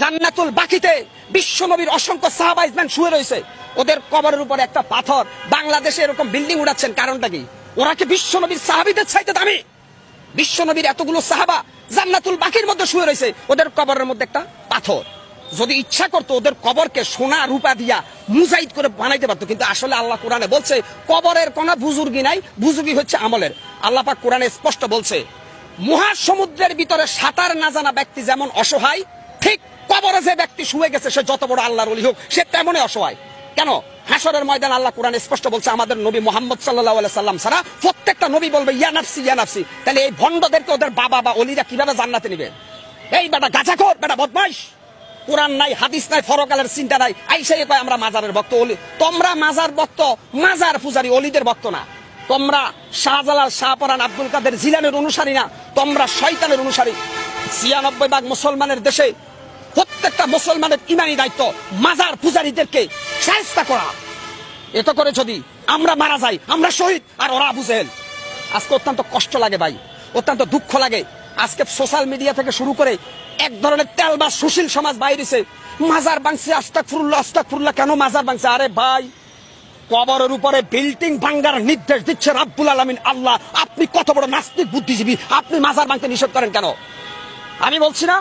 জান্নাতুল বাকিতে বিশ্বনবীর অসংখ্য সাহাবা ইজমান শুয়ে রয়েছে, ওদের কবরের উপরে একটা পাথর। বাংলাদেশে এরকম বিল্ডিং উড়াচ্ছেন, কারণটা কি? ওরা কি বিশ্বনবীর সাহাবীদের চাইতে দামি? বিশ্বনবীর এতগুলো সাহাবা জান্নাতুল বাকির মধ্যে শুয়ে রয়েছে, ওদের কবরের মধ্যে একটা পাথর। যদি ইচ্ছা করতো ওদের কবরকে সোনা রূপা দিয়া মুজাইদ করে বানাইতে পারতো, কিন্তু আসলে আল্লাহ কোরআনে বলছে কবরের কোনো বুজুর্গি নাই, বুজুর্গি হচ্ছে আমলের। আল্লাহ পাক কোরআনে স্পষ্ট বলছে মহাসমুদ্রের ভিতরে সাঁতার না জানা ব্যক্তি যেমন অসহায়, ঠিক কবরে যে ব্যক্তি শুয়ে গেছে সে যত বড় আল্লাহর ওলি হোক সে তেমনই অসহায়। কেন? হাসরের ময়দান আল্লাহ কোরআনে স্পষ্ট বলছে আমাদের নবী মুহাম্মদ সাল্লাল্লাহু আলাইহি সাল্লাম ছাড়া প্রত্যেকটা নবী বলবে ইয়া নাফসি ইয়া নাফসি। তাহলে এই ভণ্ডদেরকে ওদের বাবা বা ওলিরা কিভাবে জান্নাতে নেবে? এই বেটা গাঁজাখোর, বেটা বদমাইশ, কোরআন নাই, হাদিস নাই, ফরকালের চিন্তা নাই, আইসাই কয় আমরা মাজারের ভক্ত। ওলি তোমরা মাজার ভক্ত, মাজার পূজারী, অলিদের ভক্ত না। তোমরা শাহজালাল, শাহপরান, আব্দুল কাদের জিলানের অনুসারী না, তোমরা শয়তানের অনুসারী। ৯৬% মুসলমানের দেশে প্রত্যেকটা মুসলমানের ইমানি দায়িত্ব মাজার পূজারীদেরকে শায়েস্তা করা। এত করে যদি আমরা মারা যাই আমরা শহীদ আর ওরা আবু জেহেল। আজকে অত্যন্ত কষ্ট লাগে ভাই, অত্যন্ত দুঃখ লাগে। আজকে সোশ্যাল মিডিয়া থেকে শুরু করে এক ধরনের তেলবাজ সুশীল সমাজ বাইরেছে, মাজার ভাঙছে, আস্তাগফিরুল্লাহ আস্তাগফিরুল্লাহ। কেন মাজার ভাঙছে? আরে ভাই, কবরের উপরে বিল্ডিং ভাঙ্গার নির্দেশ দিচ্ছে রাব্বুল আলামিন আল্লাহ। আপনি কত বড় নাস্তিক বুদ্ধিজীবী, আপনি মাজার ভাঙতে নিষেধ করেন কেন? আমি বলছি না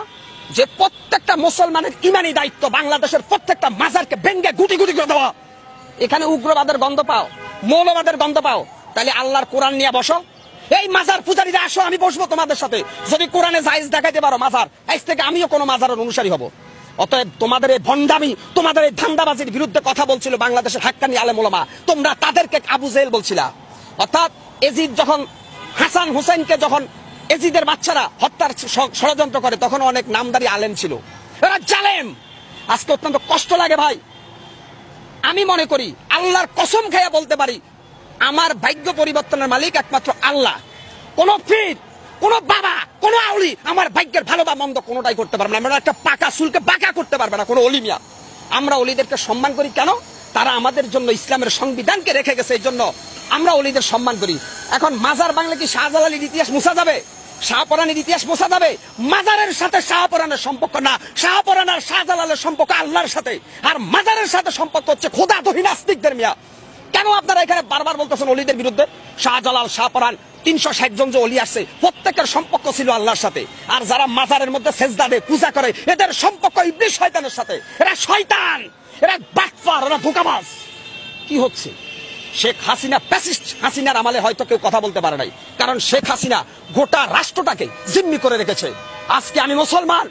যে প্রত্যেকটা মুসলমানের ইমানি দায়িত্ব বাংলাদেশের প্রত্যেকটা মাজারকে ভেঙ্গে গুটি গুটি করে দেওয়া। এখানে উগ্রবাদের গন্ধ পাও, মৌলবাদের গন্ধ পাও, তাহলে আল্লাহর কোরআন নিয়ে বসো। এই মাজার পূজারীরা আসো, আমি বসবো তোমাদের সাথে। যদি কোরআনে জায়েজ দেখাইতে পারো মাজার, আজ থেকে আমিও কোনো মাজারের অনুসারী হব। অতএব তোমাদের এই ভণ্ডামি, তোমাদের এই ধান্দাবাজির বিরুদ্ধে কথা বলছিল বাংলাদেশের হাক্কানি আলেম ওলামা। তোমরা তাদেরকে আবু জেহেল বলছিলা। অর্থাৎ এজিদ যখন হাসান হুসাইনকে যখন এজিদের বাচ্চারা হত্যার ষড়যন্ত্র করে, তখন অনেক নামদারি আলেম ছিল, এরা জালেম। আজকে অত্যন্ত কষ্ট লাগে ভাই। আমি মনে করি আল্লাহর কসম খাইয়া বলতে পারি আমার ভাগ্য পরিবর্তনের মালিক একমাত্র আল্লাহ। কোন পীর, কোন বাবা, কোন আউলি আমার ভাগ্যের ভালো বা মন্দ কোনটাই করতে পারবে না। আমরা একটা পাকা চুলকে বাঁকা করতে পারবে না কোন অলি মিয়া। আমরা অলিদেরকে সম্মান করি কেন? তারা আমাদের জন্য ইসলামের সংবিধানকে রেখে গেছে, এই জন্য আমরা অলিদের সম্মান করি। এখন মাজার বাংলা কি শাহজালালের ইতিহাস মুছা যাবে? শাহপরানের ইতিহাস মোছা যাবে? মাজারের সাথে শাহপরানের সম্পর্ক না, শাহপরান আর শাহজালালের সম্পর্ক আল্লাহর সাথে, আর মাজারের সাথে সম্পর্ক হচ্ছে খোদাদহি নাস্তিকদের মিয়া। কেন আপনারা এখানে বারবার বলতেছেন অলিদের বিরুদ্ধে? শাহজালাল, শাহপরান, ৩৬০ জন যে অলি আছে প্রত্যেকের সম্পর্ক ছিল আল্লাহর সাথে। আর যারা মাজারের মধ্যে সেজদা দেয়, পূজা করে, এদের সম্পর্ক ইবলিস শয়তানের সাথে। এরা শয়তান, এরা বাটপার, এরা ধোঁকাবাজ। কি হচ্ছে? শেখ হাসিনা ফ্যাসিস্ট হাসিনার আমলে হয়তো কেউ কথা বলতে পারে নাই, কারণ শেখ হাসিনা গোটা রাষ্ট্রটাকে জিম্মি করে রেখেছে। আজকে আমি মুসলমান,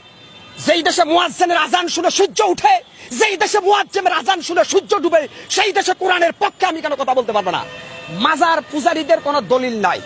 যেই দেশে মুয়াজ্জিনের আজান শুনে সূর্য উঠে, যেই দেশে মুয়াজ্জিনের আজান শুনে সূর্য ডুবে, সেই দেশে কোরআনের পক্ষে আমি কেন কথা বলতে পারবো না? মাজার পূজারীদের কোনো দলিল নাই।